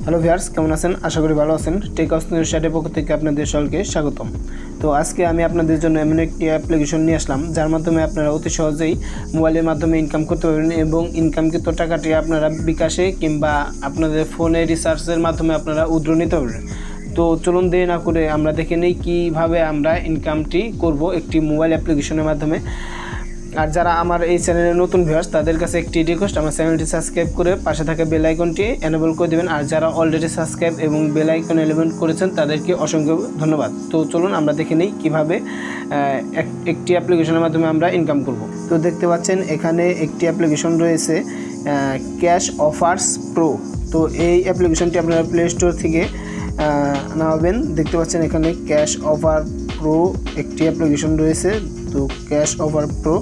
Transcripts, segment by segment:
Hello viewers, কেমন আছেন? আশা করি ভালো আছেন। টেক স্টাডির পক্ষ থেকে আপনাদের সকলকে স্বাগতম। তো আজকে আমি আপনাদের জন্য এমন একটি অ্যাপ্লিকেশন নিয়ে আসলাম যার মাধ্যমে আপনারা অতি সহজেই মোবাইলের মাধ্যমে ইনকাম করতে পারবেন এবং ইনকামকৃত টাকাটি আপনারা বিকাশে কিংবা আপনাদের ফোনে রিচার্জের মাধ্যমে আপনারা উইথড্র নিতে পারবেন। তো চলুন দেরি না করে আমরা দেখে নিই কীভাবে আমরা ইনকামটি করব একটি মোবাইল অ্যাপ্লিকেশনের মাধ্যমে। আর যারা আমার এই চ্যানেলে নতুন ভিউয়ার্স তাদের কাছে একটি রিকোয়েস্ট, আমার চ্যানেলটি সাবস্ক্রাইব করে পাশে থাকা বেল আইকনটি এনেবল করে দেবেন। আর যারা অলরেডি সাবস্ক্রাইব এবং বেল আইকন এনেবল করেছেন তাদেরকে অসংখ্য ধন্যবাদ। তো চলুন আমরা দেখে নিই কীভাবে একটি অ্যাপ্লিকেশনের মাধ্যমে আমরা ইনকাম করব। তো দেখতে পাচ্ছেন এখানে একটি অ্যাপ্লিকেশন রয়েছে ক্যাশ অফার্স প্রো। তো এই অ্যাপ্লিকেশনটি আপনারা প্লে স্টোর থেকে নামাবেন। দেখতে পাচ্ছেন এখানে ক্যাশ অফার প্রো একটি অ্যাপ্লিকেশন রয়েছে। তো ক্যাশ অফার প্রো,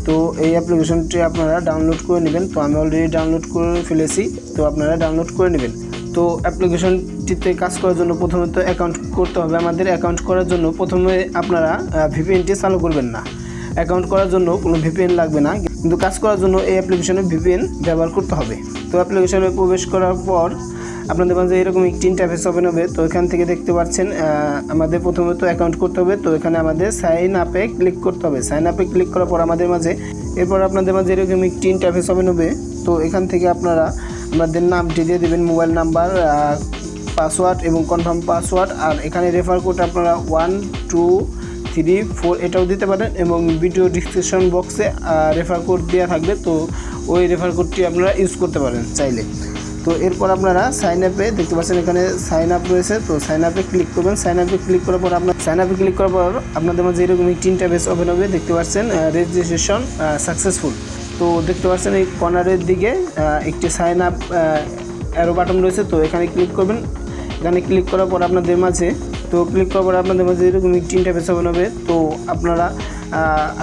তো এই অ্যাপ্লিকেশনটি আপনারা ডাউনলোড করে নেবেন। তো আমি অলরেডি ডাউনলোড করে ফেলেছি, তো আপনারা ডাউনলোড করে নেবেন। তো অ্যাপ্লিকেশনটিতে কাজ করার জন্য প্রথমত অ্যাকাউন্ট করতে হবে আমাদের। অ্যাকাউন্ট করার জন্য প্রথমে আপনারা ভিপিএনটি চালু করবেন না। অ্যাকাউন্ট করার জন্য কোনো ভিপিএন লাগবে না, কিন্তু কাজ করার জন্য এই অ্যাপ্লিকেশনে ভিপিএন ব্যবহার করতে হবে। তো অ্যাপ্লিকেশনে প্রবেশ করার পর আপনাদের মাঝে এরকম একটি ইন্টারফেস ওপেন হবে। তো এখান থেকে দেখতে পাচ্ছেন আমাদের প্রথমত অ্যাকাউন্ট করতে হবে। তো এখানে আমাদের সাইন আপে ক্লিক করতে হবে। সাইন আপে ক্লিক করার পর আপনাদের মাঝে আপনাদের মাঝে এরকম একটি ইন্টারফেস ওপেন হবে। তো এখান থেকে আপনারা আমাদের নামটি দিয়ে দেবেন, মোবাইল নাম্বার, পাসওয়ার্ড এবং কনফার্ম পাসওয়ার্ড। আর এখানে রেফার কোড আপনারা 1 2 3 4 এটাও দিতে পারেন এবং ভিডিও ডিসক্রিপশন বক্সে রেফার কোড দেওয়া থাকবে। তো ওই রেফার কোডটি আপনারা ইউজ করতে পারেন চাইলে। তো এরপর আপনারা সাইন আপে দেখতে পাচ্ছেন এখানে সাইন আপ রয়েছে। তো সাইন আপে ক্লিক করবেন। সাইন আপে ক্লিক করার পর আপনাদের মাঝে এরকম একটি ইন্টারফেস ওপেন হবে। দেখতে পাচ্ছেন রেজিস্ট্রেশন সাকসেসফুল। তো দেখতে পাচ্ছেন এই কর্নারের দিকে একটি সাইন আপ অ্যারো বাটন রয়েছে। তো এখানে ক্লিক করবেন। এখানে ক্লিক করার পর আপনাদের মাঝে এরকম একটি ইন্টারফেস ওপেন হবে। তো আপনারা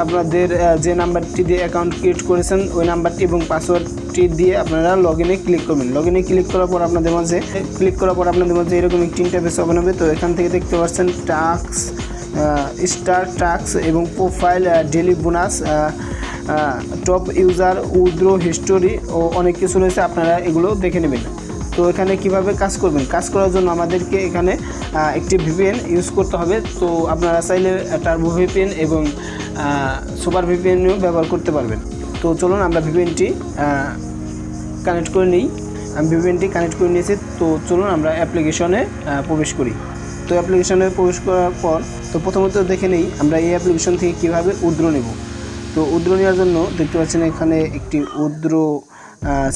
আপনাদের যে নাম্বারটি দিয়ে অ্যাকাউন্ট ক্রিয়েট করেছেন ওই নাম্বারটি এবং পাসওয়ার্ডটি দিয়ে আপনারা লগইনে ক্লিক করবেন। লগইনে ক্লিক করার পর আপনাদের মাঝে এরকম একটি ইন্টারফেস ওপেন হবে। তো এখান থেকে দেখতে পাচ্ছেন টাস্ক, স্টার টাস্ক এবং profile, daily bonus, top user, withdraw history ও অনেক কিছু রয়েছে, আপনারা এগুলো দেখে নেবেন। তো এখানে কিভাবে কাজ করবেন, কাজ করার জন্য আমাদেরকে এখানে একটি ভিপিএন ইউজ করতে হবে। তো আপনারা চাইলে টার্বো ভিপিএন এবং সুপার ভিপিএনও ব্যবহার করতে পারবেন। তো চলুন আমরা ভিপিএনটি কানেক্ট করে নিই। আমি ভিপিএনটি কানেক্ট করে নিয়েছি। তো চলুন আমরা অ্যাপ্লিকেশনে প্রবেশ করি। তো অ্যাপ্লিকেশনে প্রবেশ করার পর তো প্রথমত দেখে নিই আমরা এই অ্যাপ্লিকেশন থেকে কীভাবে উইথড্র নেব। তো উইথড্র নেওয়ার জন্য দেখতে পাচ্ছেন এখানে একটি উইথড্র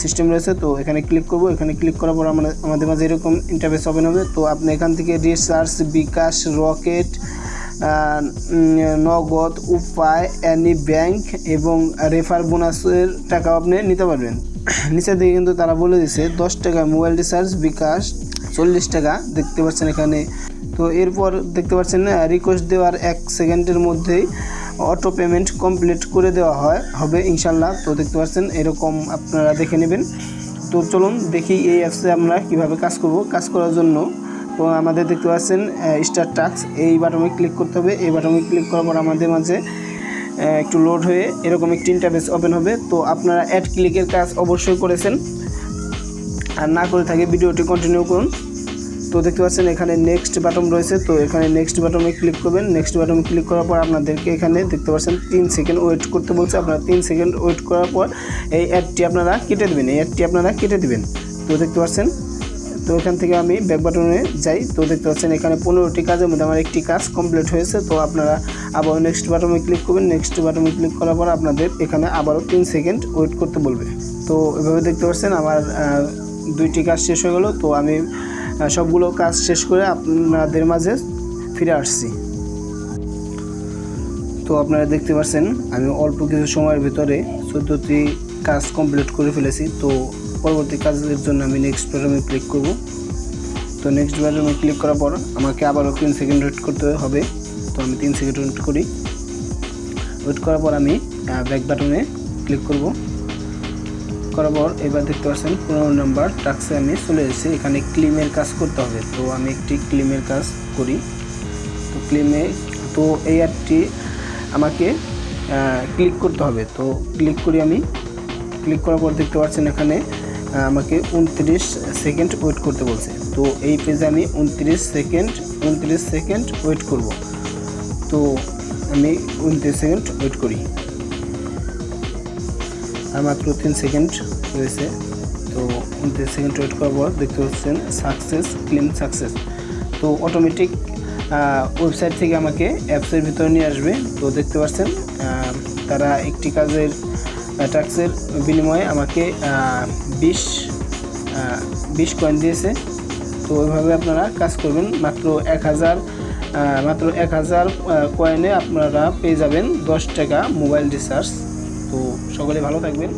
সিস্টেম রয়েছে। তো এখানে ক্লিক করব। এখানে ক্লিক করার পর আমাদের মাঝে এরকম ইন্টারফেস ওপেন হবে। তো আপনি এখান থেকে রিচার্জ, বিকাশ, রকেট, নগদ, উপায়, অ্যানি ব্যাংক এবং রেফার বোনাসের টাকাও আপনি নিতে পারবেন। নিচের দিকে কিন্তু তারা বলে দিয়েছে 10 টাকা মোবাইল রিচার্জ, বিকাশ 40 টাকা দেখতে পাচ্ছেন এখানে। তো এরপর দেখতে পাচ্ছেন রিকোয়েস্ট দেওয়ার 1 সেকেন্ডের মধ্যেই অটো পেমেন্ট কমপ্লিট করে দেওয়া হবে ইনশাল্লাহ। তো দেখতে পাচ্ছেন এরকম আপনারা দেখে নেবেন। তো চলুন দেখি এই অ্যাপসে আমরা কিভাবে কাজ করব। কাজ করার জন্য তো আমাদের দেখতে পাচ্ছেন স্টার টাস্ক, এই বাটনে ক্লিক করতে হবে। এই বাটনে ক্লিক করার পর আমাদের মাঝে একটু লোড হয়ে এরকম একটি ইন্টারফেস ওপেন হবে। তো আপনারা অ্যাড ক্লিকের কাজ অবশ্যই করেছেন, আর না করে থাকে ভিডিওটি কন্টিনিউ করুন। তো দেখতে পাচ্ছেন এখানে নেক্সট বাটন রয়েছে। তো এখানে নেক্সট বাটনে ক্লিক করবেন। নেক্সট বাটনে ক্লিক করার পর আপনাদেরকে এখানে দেখতে পাচ্ছেন 3 সেকেন্ড ওয়েট করতে বলছে। আপনারা 3 সেকেন্ড ওয়েট করার পর এই অ্যাডটি আপনারা কেটে দেবেন। তো দেখতে পাচ্ছেন, তো এখান থেকে আমি ব্যাক বাটনে যাই। তো দেখতে পাচ্ছেন এখানে 15টি কাজের মধ্যে আমার একটি কাজ কমপ্লিট হয়েছে। তো আপনারা আবার নেক্সট বাটনে ক্লিক করবেন। নেক্সট বাটনে ক্লিক করার পর আপনাদের এখানে আবারও 3 সেকেন্ড ওয়েট করতে বলবে। তো এভাবে দেখতে পাচ্ছেন আমার 2টি কাজ শেষ হয়ে গেল। তো আমি সবগুলো কাজ শেষ করে আপনাদের মাঝে ফিরে আসছি। তো আপনারা দেখতে পাচ্ছেন আমি অল্প কিছু সময়ের ভিতরে 14টি কাজ কমপ্লিট করে ফেলেছি। তো পরবর্তী কাজের জন্য আমি নেক্সট বাটনে ক্লিক করব। তো নেক্সট বাটনে ক্লিক করার পর আমাকে আবারও 3 সেকেন্ড ওয়েট করতে হবে। তো আমি 3 সেকেন্ড ওয়েট করি। ওয়েট করার পর আমি ব্যাক বাটনে ক্লিক করার পর এবার দেখতে পাচ্ছেন 15 নম্বর টাস্কে আমি চলে এসেছি। এখানে ক্লেমের কাজ করতে হবে। তো আমি একটি ক্লেমের কাজ করি। তো তো এই অ্যাডটি আমাকে ক্লিক করতে হবে। তো ক্লিক করি আমি। ক্লিক করার পর দেখতে পাচ্ছেন এখানে আমাকে 29 সেকেন্ড ওয়েট করতে বলছে। তো এই পেজে আমি 29 সেকেন্ড ওয়েট করব। তো আমি 29 সেকেন্ড ওয়েট করি, আর মাত্র 3 সেকেন্ড রয়েছে। তো 29 সেকেন্ড ওয়েট করার পর দেখতে পাচ্ছেন সাকসেস, ক্লেম সাকসেস। তো অটোমেটিক ওয়েবসাইট থেকে আমাকে অ্যাপসের ভিতরে নিয়ে আসবে। তো দেখতে পাচ্ছেন তারা একটি কাজের ট্যাক্সের বিনিময়ে আমাকে 20 কয়েন দিয়েছে। তো ওইভাবে আপনারা কাজ করবেন। মাত্র 1000 কয়েনে আপনারা পেয়ে যাবেন 10 টাকা মোবাইল রিচার্জ। তো সকলে ভালো থাকবেন।